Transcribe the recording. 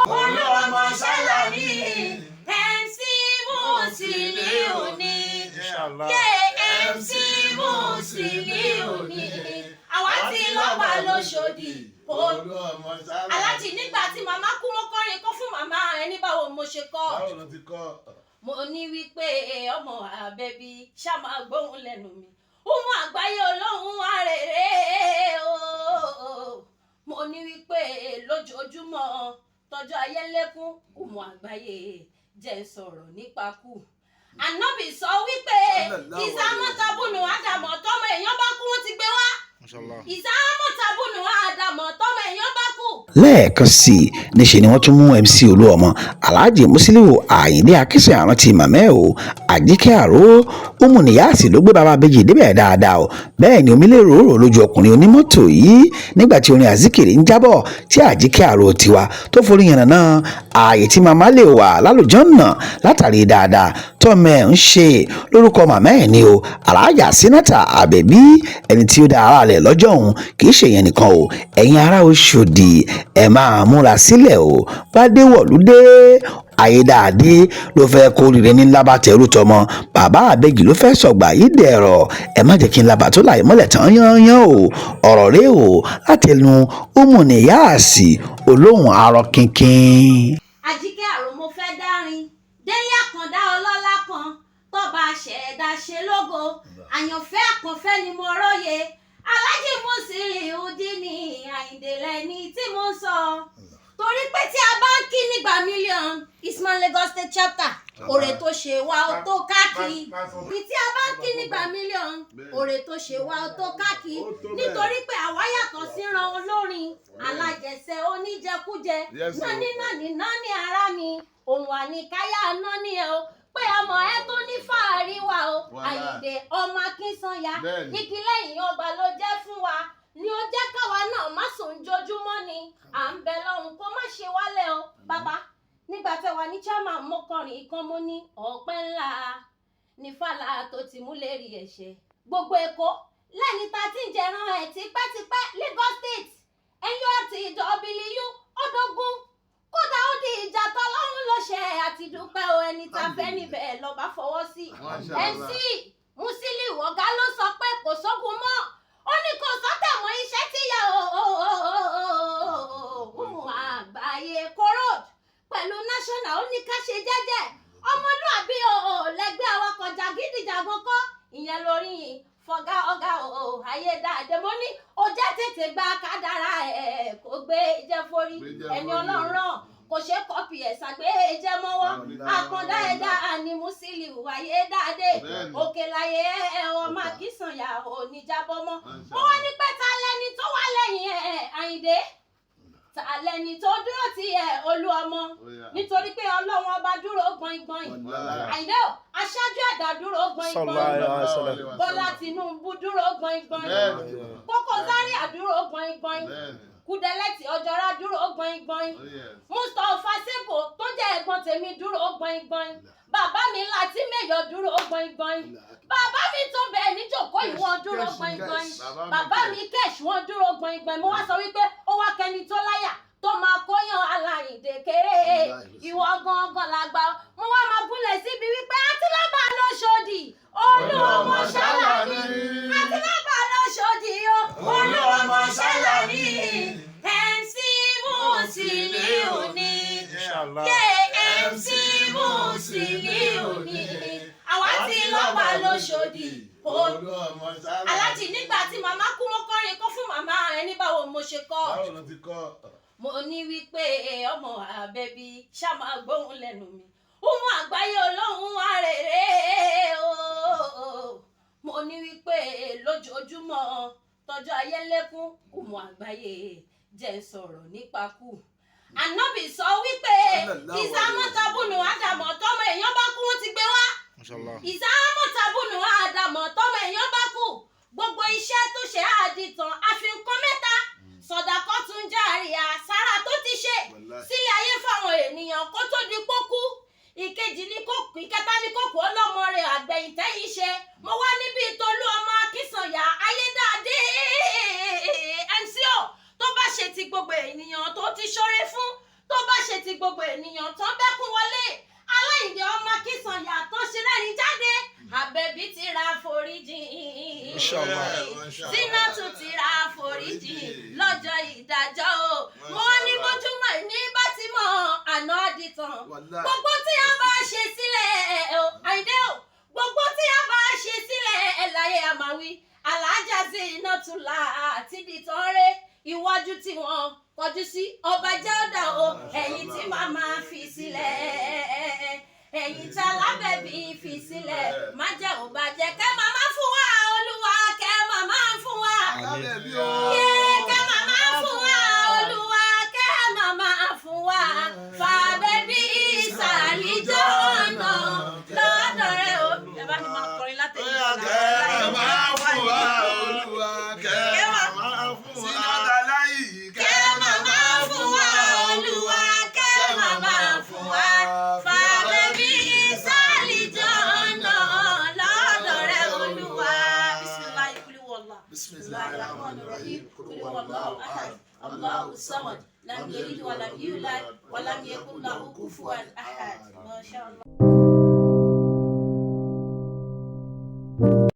Oluọmọ ṣàlàyé MC Musiliu MC Musiliu àwa tí lọ́ba lóṣòdì aláàjì nígbà tí màmá kú mo kọrin kó fún màmá ẹni báwo mo ṣe kọ. Mo ní wípé ọmọ àbẹ̀bí ṣá máa gbóhùn lẹ́nu mi Umu àgbáyé olóhùn arèrè mo ní wípé lójoojúmọ́ tọ́jú ayé lékún Umu àgbáyé jẹ́ sọ̀rọ̀ nípa kú. Ànábì sọ wípé ìsámọ́tàbùnù àdàmọ̀ tọ́mọ èèyàn bá kú wọ́n ti gbé wá. Ìsámọ́tàbùnù àdàmọ̀ tọ́mọ èèyàn bá kú. lẹ́ẹ̀kan sí i níṣẹ́ ni wọ́n tún mú MC Oluọmọ Alhaji Musiliu Àyìndé Akinsanya rántí màmá ẹ̀ o Àjíkẹ́ Àró Umu Niyyas ló gbé bàbá méjì débẹ̀ dáadáa o bẹ́ẹ̀ ni omi lè ròrò lójú ọkùnrin onímọ́tò yìí nígbà tí orin àzíkìrì ń jábọ̀ tí Àjíkẹ́ Àró tiwa tó forí yànnà náà ààyè tí màmá lè wà lálùjọ́nà látàrí dáadáa tọ́mọ ẹ̀ ń ṣe lórúkọ màmá ẹ̀ ni o Alhaja Sínátà Àbẹ̀bí ẹni tí ó dá ara rẹ̀ lọ́jọ́ òun kì í ṣe yẹn nìkan o ẹ̀yin ará Òṣòdì ẹ máa múra sílẹ̀ o bá dé wọ̀lúdé ayédáadé ló fẹ́ kó rire ní lábàtẹ́rù tọmọ bàbá àbẹ́jì ló fẹ́ sọ̀gbà yìí dẹ̀rọ̀ ẹ má jẹ́ kí n labà tó láì mọ́lẹ̀ tán yányán o ọ̀rọ̀ rẹ o láti ẹnu Umu Niyyas olóhùn arọ kínkín. Àjíkẹ́ Àró mo fẹ́ dárin délé àkàndá ọlọ́lá kan tọ́ba ṣẹ̀dá ṣe lógo àyànfẹ́ àkànfẹ́ ni mo róye Alhaji Musiliu ní Àyìndé lẹ́ni tí mo sọ torí pé tí a bá ń kí nígbà mílíọ̀n Isman Lagos State chapter òrè tó ṣe wá ó tó káàkiri bí tí a bá ń kí nígbà mílíọ̀n òrè tó ṣe wá ó tó káàkiri nítorí pé àwa yàtọ̀ síran olórin alájẹsẹ oníjẹkújẹ náni ara mi òun àníkáyà náà ni ẹ o pé ọmọ ẹ tó ní fàárí wa o Àyìndé ọmọ Akinsanya igi lẹ́yìn ọba ló jẹ́ fún wa ni ó jẹ́ káwa náà má sùn jojúmọ́ ni à ń bẹ lọ́hùn kó má ṣe wálẹ̀ o bàbá nígbà tẹ́ wà ní chairman mo kọrin kan mo ní ọpẹ́ ńlá ní fàlà tó ti mú lérí ẹ̀ṣẹ̀ gbogbo Èkó lẹ́ni ta ti ń jẹran ẹ̀ tipẹ́tipẹ́ Lagos State NURTW ọdọgún kódà ó di ìjà tọ́lọ́run ló ṣe àti dúpẹ́ o ẹni tá fẹ́ níbẹ̀ lọ́ba fọwọ́ sí MC Musiliu ọ̀gá ló sọ pé kò sógun mọ́ ó ní kò sọ́tẹ̀ mọ́ iṣẹ́ tíyà Umu àgbáyé kóró pẹ̀lú national ó ní ká ṣe jẹ́jẹ́ ọmọlúàbí lẹ́gbẹ́ awakọ̀ jàgídíjàgan kọ́ ìyẹn lórí fọ̀gá ọ̀gá ayédáadé mo ní ó jẹ́ tètè gba kádàrá ẹ̀ kó gbé jẹ́ forí ẹni Ọlọ́run rán kò ṣe kọ́pì ẹ̀ ṣàgbé jẹ́ mọ́wọ́ àkàndá ẹ̀dá ni Musiliu ayédáadé òkè láyé ọmọ Akinsanya oníjàbọ̀ mọ́ mo wá ní pé ta lẹni tó wà lẹ́yìn Àyìndé ta lẹni tó dúró ti Olúọmọ nítorí pé Ọlọ́run ọba dúró gbọ̀ngbọ̀n Àyìndé o aṣáájú ẹ̀dá dúró gbọ̀ngbọ̀n Bọ́lá Tinubu dúró gbọ̀ngbọ̀n Kókó Zaria dúró gbọ̀ngbọ̀n Kúdẹ́lẹ́tì Ọjọ́ra dúró gbọ̀ngbọ̀n Mustapha Seko tó jẹ́ ẹ̀gbọ́n tèmi dúró gbọ̀ngbọ̀n bàbá mi láti mẹ́yọ̀ dúró gbọ̀ngbọ̀n bàbá mi tó bẹ̀ níjòkó ìwọ̀n dúró gbọ̀ngbọ̀n bàbá mi kẹ́ṣ wọn dúró gbọ̀ngbọ̀n mo wá sọ wípé ó wá kẹni tó láyà tó máa kóyàn Aláyìndé kéré ìwọ gangan làgbà mo wá máa gúnlẹ̀ síbi wípé àti lábà lóṣòdì Olúọmọ ṣàlàyé àti lábà lóṣòdì Olúọmọ ṣàlàyé MC Musiliu MC Musiliu àwa tí lọ́ba lóṣòdì Alhaji nígbà tí màmá kú mo kọrin kó fún màmá ẹni báwo mo ṣe kọ. Mo ní wípé ọmọ àbẹ̀bí ṣá máa gbóhùn lẹ́nu mi Umu àgbáyé olóhùn arèrè mo ní wípé lójoojúmọ́ tọ́jú ayé lékún Umu àgbáyé jẹ́ sọ̀rọ̀ nípa kú. Ànábì sọ wípé ìsámọ́tàbùnù àdàmọ̀ tọ́mọ èèyàn bá kú wọ́n ti gbé wá. Ìsámọ́tàbùnù àdàmọ̀ tọ́mọ èèyàn bá kú gbogbo iṣẹ́ tó ṣe àdìtàn àfi nǹkan mẹ́ta sọ̀dàkọ́ tún járíà sára tó ti ṣe sílẹ̀ ayé fáwọn ènìyàn kó tó di pókú ìkejì ní kókù ìkẹta ní kókù ọlọ́mọ rẹ̀ àgbẹ̀yìntẹ́yìn ṣe mo wá níbi Tolúọmọ Akinsanya ayédáadé MC tó bá ṣe ti gbogbo ènìyàn tó ti ṣoore fún tó bá ṣe ti gbogbo gbogbo ènìyàn tó bẹ́kún wọlé aláìní ọmọ Akinsanya tó ṣe rẹ́rìn jáde àbẹ̀bí ti ra foríjì Zinatu ti ra foríjì lọ́jọ́ ìdájọ́ o mo ní bójúmọ́ ní bá ti mọ àná àdìtàn gbogbo tí a bá ṣe sílẹ̀ o àìdé o gbogbo tí a bá ṣe sílẹ̀ láyé àmàwí alájà Zinatu àti dìtàn rẹ iwájú tí wọ́n kọjú sí ọba jẹ́ ọ̀dà o ẹ̀yìn tí màmá fi sílẹ̀ ẹ̀yìn tí alábẹ̀bí fi sílẹ̀ má jẹ́ ò bá jẹ́ kẹ́ màmá fún wa olúwa kẹ́ màmá fún wa kẹ́ màmá fún wa olúwa kẹ́ màmá fún wa fàbẹ́bí ìsàlìjọ́ ọ̀nà lọ́dọ̀ rẹ̀ o. ẹ bá mi máa kọrin látẹ̀yìn ọ̀la. kẹ́ màmá fún wa olúwa kẹ́ màmá fún wa kẹ́ màmá fún wa olúwa kẹ́ màmá fún wa fàbẹ́bí ìsàlìjọ́ ọ̀nà lọ́dọ̀ rẹ̀ olúwa. bisimilayi kuli wàllá. bisimilayi rahman rahim kuli wàllá ahad allahu samad lam yalid walam yulad walam yakun lahu kufuwan ahad. masha allah.